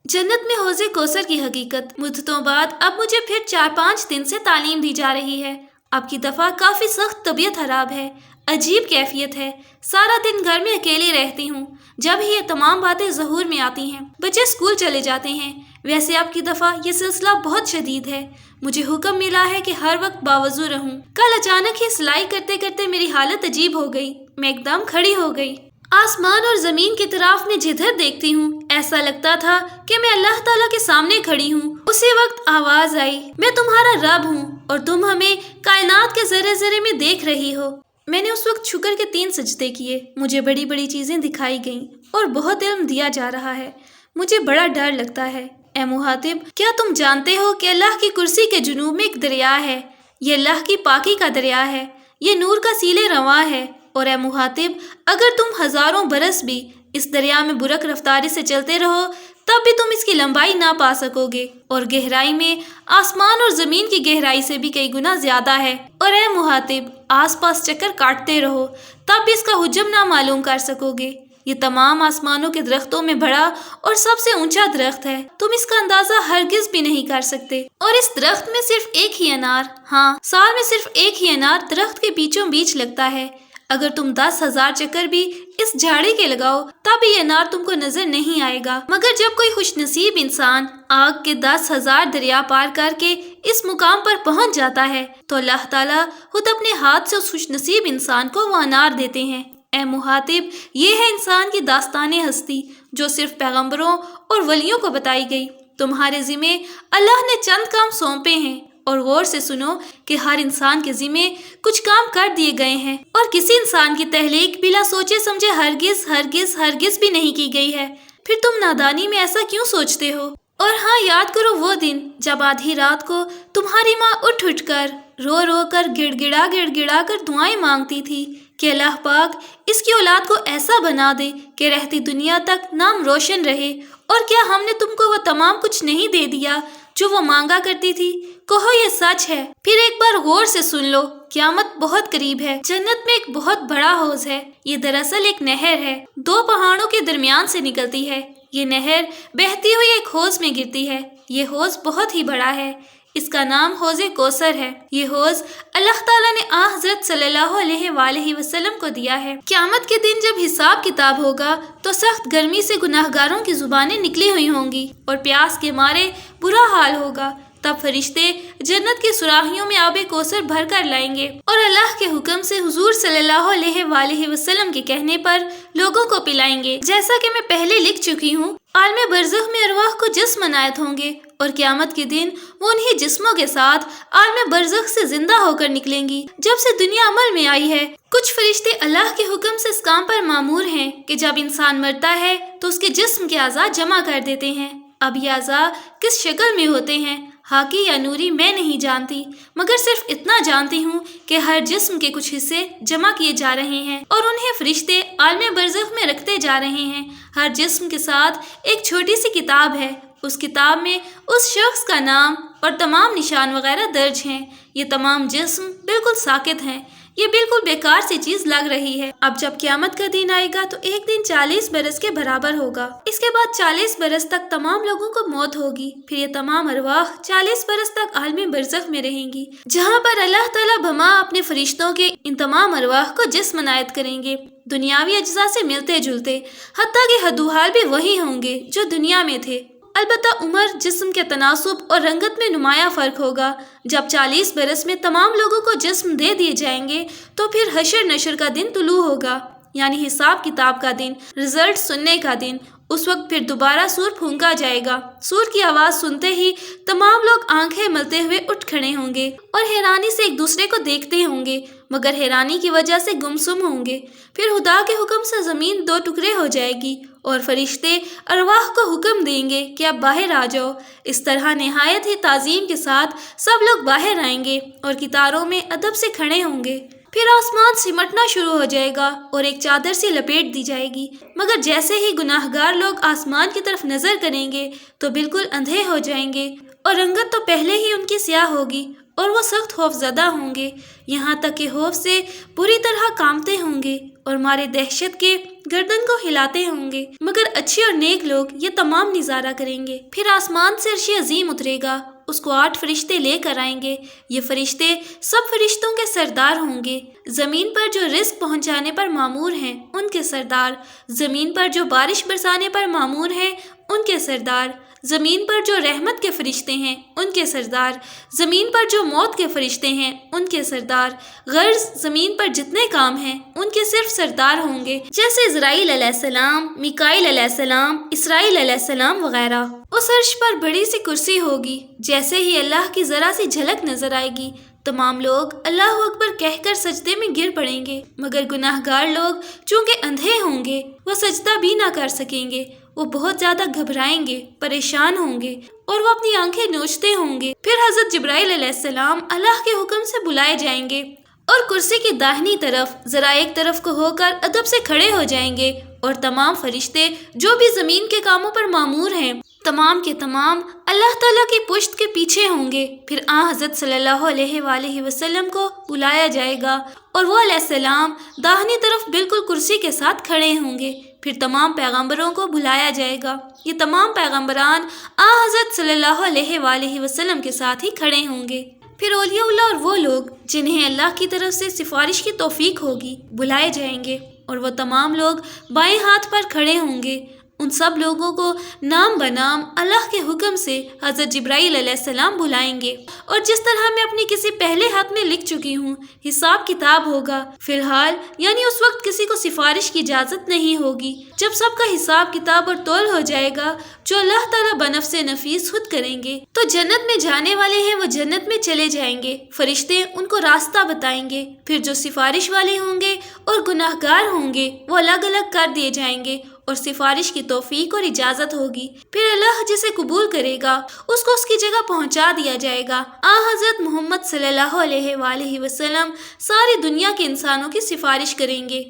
جنت میں حوض کوثر کی حقیقت مدتوں بعد اب مجھے پھر 4-5 دن سے تعلیم دی جا رہی ہے۔ اب کی دفعہ کافی سخت طبیعت خراب ہے، عجیب کیفیت ہے، سارا دن گھر میں اکیلی رہتی ہوں۔ جب ہی یہ تمام باتیں ظہور میں آتی ہیں بچے اسکول چلے جاتے ہیں۔ ویسے اب کی دفعہ یہ سلسلہ بہت شدید ہے، مجھے حکم ملا ہے کہ ہر وقت باوضو رہوں۔ کل اچانک ہی سلائی کرتے کرتے میری حالت عجیب ہو گئی، میں ایک دم کھڑی ہو گئی۔ آسمان اور زمین کی طرف میں جدھر دیکھتی ہوں ایسا لگتا تھا کہ میں اللہ تعالیٰ کے سامنے کھڑی ہوں۔ اسی وقت آواز آئی، میں تمہارا رب ہوں اور تم ہمیں کائنات کے ذرے ذرے میں دیکھ رہی ہو۔ میں نے اس وقت شکر کے 3 سجدے کیے، مجھے بڑی بڑی چیزیں دکھائی گئیں اور بہت علم دیا جا رہا ہے۔ مجھے بڑا ڈر لگتا ہے۔ اے مخاطب، کیا تم جانتے ہو کہ اللہ کی کرسی کے جنوب میں ایک دریا ہے؟ یہ اللہ کی پاکی کا دریا ہے، یہ نور کا سیل رواں ہے۔ اور اے مخاطب، اگر تم ہزاروں برس بھی اس دریا میں برک رفتاری سے چلتے رہو تب بھی تم اس کی لمبائی نہ پا سکو گے، اور گہرائی میں آسمان اور زمین کی گہرائی سے بھی کئی گنا زیادہ ہے۔ اور اے مخاطب، آس پاس چکر کاٹتے رہو تب بھی اس کا حجم نہ معلوم کر سکو گے۔ یہ تمام آسمانوں کے درختوں میں بڑا اور سب سے اونچا درخت ہے، تم اس کا اندازہ ہرگز بھی نہیں کر سکتے۔ اور اس درخت میں صرف ایک ہی انار، ہاں سال میں صرف ایک ہی انار درخت کے بیچوں بیچ لگتا ہے۔ اگر تم 10,000 چکر بھی اس جھاڑی کے لگاؤ تب یہ انار تم کو نظر نہیں آئے گا، مگر جب کوئی خوش نصیب انسان آگ کے 10,000 دریا پار کر کے اس مقام پر پہنچ جاتا ہے تو اللہ تعالیٰ خود اپنے ہاتھ سے اس خوش نصیب انسان کو وہ انار دیتے ہیں۔ اے مخاطب، یہ ہے انسان کی داستان ہستی جو صرف پیغمبروں اور ولیوں کو بتائی گئی۔ تمہارے ذمے اللہ نے چند کام سونپے ہیں، اور غور سے سنو کہ ہر انسان کے ذمے کچھ کام کر دیے گئے ہیں، اور کسی انسان کی تخلیق بلا سوچے سمجھے ہرگز ہرگز ہرگز بھی نہیں کی گئی ہے۔ پھر تم نادانی میں ایسا کیوں سوچتے ہو؟ اور ہاں، یاد کرو وہ دن جب آدھی رات کو تمہاری ماں اٹھ کر رو رو کر گڑ گڑا کر دعائیں مانگتی تھی کہ اللہ پاک اس کی اولاد کو ایسا بنا دے کہ رہتی دنیا تک نام روشن رہے۔ اور کیا ہم نے تم کو وہ تمام کچھ نہیں دے دیا جو وہ مانگا کرتی تھی؟ کہو یہ سچ ہے۔ پھر ایک بار غور سے سن لو، قیامت بہت قریب ہے۔ جنت میں ایک بہت بڑا حوض ہے، یہ دراصل ایک نہر ہے، 2 پہاڑوں کے درمیان سے نکلتی ہے۔ یہ نہر بہتی ہوئی ایک حوض میں گرتی ہے۔ یہ حوض بہت ہی بڑا ہے، اس کا نام حوض کوثر ہے۔ یہ حوض اللہ تعالیٰ نے حضرت صلی اللہ علیہ وآلہ وسلم کو دیا ہے۔ قیامت کے دن جب حساب کتاب ہوگا تو سخت گرمی سے گناہگاروں کی زبانیں نکلی ہوئی ہوں گی اور پیاس کے مارے برا حال ہوگا۔ تب فرشتے جنت کی سراہیوں میں آب کوثر بھر کر لائیں گے اور اللہ کے حکم سے حضور صلی اللہ علیہ وآلہ وسلم کے کہنے پر لوگوں کو پلائیں گے۔ جیسا کہ میں پہلے لکھ چکی ہوں، عالم برزخ میں ارواح کو جسم عنایت ہوں گے اور قیامت کے دن وہ انہی جسموں کے ساتھ عالم برزخ سے زندہ ہو کر نکلیں گی جب سے دنیا عمل میں آئی ہے۔ کچھ فرشتے اللہ کے حکم سے اس کام پر مامور ہیں کہ جب انسان مرتا ہے تو اس کے جسم کے اعضاء جمع کر دیتے ہیں۔ اب یہ اعضاء کس شکل میں ہوتے ہیں، حاکی یا نوری، میں نہیں جانتی، مگر صرف اتنا جانتی ہوں کہ ہر جسم کے کچھ حصے جمع کیے جا رہے ہیں اور انہیں فرشتے عالم برزخ میں رکھتے جا رہے ہیں۔ ہر جسم کے ساتھ ایک چھوٹی سی کتاب ہے، اس کتاب میں اس شخص کا نام اور تمام نشان وغیرہ درج ہیں۔ یہ تمام جسم بالکل ساکت ہیں، یہ بالکل بیکار سی چیز لگ رہی ہے۔ اب جب قیامت کا دن آئے گا تو ایک دن 40 برس کے برابر ہوگا۔ اس کے بعد 40 برس تک تمام لوگوں کو موت ہوگی۔ پھر یہ تمام ارواح 40 برس تک عالم برزخ میں رہیں گی، جہاں پر اللہ تعالیٰ بما اپنے فرشتوں کے ان تمام ارواح کو جسم عنایت کریں گے، دنیاوی اجزاء سے ملتے جلتے، حتیٰ کہ حد و حال بھی وہی ہوں گے جو دنیا میں تھے۔ البتہ عمر، جسم کے تناسب اور رنگت میں نمایاں فرق ہوگا۔ جب 40 برس میں تمام لوگوں کو جسم دے دیے جائیں گے تو پھر حشر نشر کا دن طلوع ہوگا، یعنی حساب کتاب کا دن، رزلٹ سننے کا دن۔ اس وقت پھر دوبارہ سور پھونکا جائے گا۔ سور کی آواز سنتے ہی تمام لوگ آنکھیں ملتے ہوئے اٹھ کھڑے ہوں گے اور حیرانی سے ایک دوسرے کو دیکھتے ہوں گے، مگر حیرانی کی وجہ سے گمسم ہوں گے۔ پھر خدا کے حکم سے زمین 2 ٹکڑے ہو جائے گی اور فرشتے ارواح کو حکم دیں گے کہ اب باہر آ جاؤ۔ اس طرح نہایت ہی تعظیم کے ساتھ سب لوگ باہر آئیں گے اور قطاروں میں ادب سے کھڑے ہوں گے۔ پھر آسمان سمٹنا شروع ہو جائے گا اور ایک چادر سے لپیٹ دی جائے گی، مگر جیسے ہی گناہگار لوگ آسمان کی طرف نظر کریں گے تو بالکل اندھے ہو جائیں گے اور رنگت تو پہلے ہی ان کی سیاہ ہوگی اور وہ سخت خوف زدہ ہوں گے، یہاں تک کہ خوف سے بری طرح کانپتے ہوں گے اور مارے دہشت کے گردن کو ہلاتے ہوں گے، مگر اچھے اور نیک لوگ یہ تمام نظارہ کریں گے۔ پھر آسمان سے عرش عظیم اترے گا، اس کو 8 فرشتے لے کر آئیں گے، یہ فرشتے سب فرشتوں کے سردار ہوں گے۔ زمین پر جو رزق پہنچانے پر مامور ہیں ان کے سردار، زمین پر جو بارش برسانے پر مامور ہیں ان کے سردار، زمین پر جو رحمت کے فرشتے ہیں ان کے سردار، زمین پر جو موت کے فرشتے ہیں ان کے سردار، غرض زمین پر جتنے کام ہیں ان کے صرف سردار ہوں گے، جیسے اسرائیل علیہ السلام، میکائیل علیہ السلام، اسرائیل علیہ السلام وغیرہ۔ اس عرش پر بڑی سی کرسی ہوگی، جیسے ہی اللہ کی ذرا سی جھلک نظر آئے گی تمام لوگ اللہ اکبر کہہ کر سجدے میں گر پڑیں گے، مگر گناہ گار لوگ چونکہ اندھے ہوں گے وہ سجدہ بھی نہ کر سکیں گے، وہ بہت زیادہ گھبرائیں گے، پریشان ہوں گے اور وہ اپنی آنکھیں نوچتے ہوں گے۔ پھر حضرت جبرائیل علیہ السلام اللہ کے حکم سے بلائے جائیں گے اور کرسی کی داہنی طرف ذرا ایک طرف کو ہو کر ادب سے کھڑے ہو جائیں گے، اور تمام فرشتے جو بھی زمین کے کاموں پر مامور ہیں تمام کے تمام اللہ تعالیٰ کی پشت کے پیچھے ہوں گے۔ پھر حضرت صلی اللہ علیہ وآلہ وسلم کو بلایا جائے گا اور وہ علیہ السلام داہنی طرف بالکل کرسی کے ساتھ کھڑے ہوں گے۔ پھر تمام پیغمبروں کو بلایا جائے گا، یہ تمام پیغمبران حضرت صلی اللہ علیہ وآلہ وسلم کے ساتھ ہی کھڑے ہوں گے۔ پھر اولیاء اللہ اور وہ لوگ جنہیں اللہ کی طرف سے سفارش کی توفیق ہوگی بلائے جائیں گے، اور وہ تمام لوگ بائیں ہاتھ پر کھڑے ہوں گے۔ ان سب لوگوں کو نام بنام اللہ کے حکم سے حضرت جبرائیل علیہ السلام بلائیں گے، اور جس طرح میں اپنی کسی پہلے خط میں لکھ چکی ہوں حساب کتاب ہوگا۔ فی الحال یعنی اس وقت کسی کو سفارش کی اجازت نہیں ہوگی، جب سب کا حساب کتاب اور تول ہو جائے گا جو اللہ تعالیٰ بنفس نفیس خود کریں گے۔ تو جنت میں جانے والے ہیں وہ جنت میں چلے جائیں گے، فرشتے ان کو راستہ بتائیں گے۔ پھر جو سفارش والے ہوں گے اور گناہ گار ہوں گے وہ الگ الگ کر دیے جائیں گے اور سفارش کی توفیق اور اجازت ہوگی۔ پھر اللہ جسے قبول کرے گا اس کو اس کی جگہ پہنچا دیا جائے گا۔ حضرت محمد صلی اللہ علیہ وآلہ وسلم ساری دنیا کے انسانوں کی سفارش کریں گے۔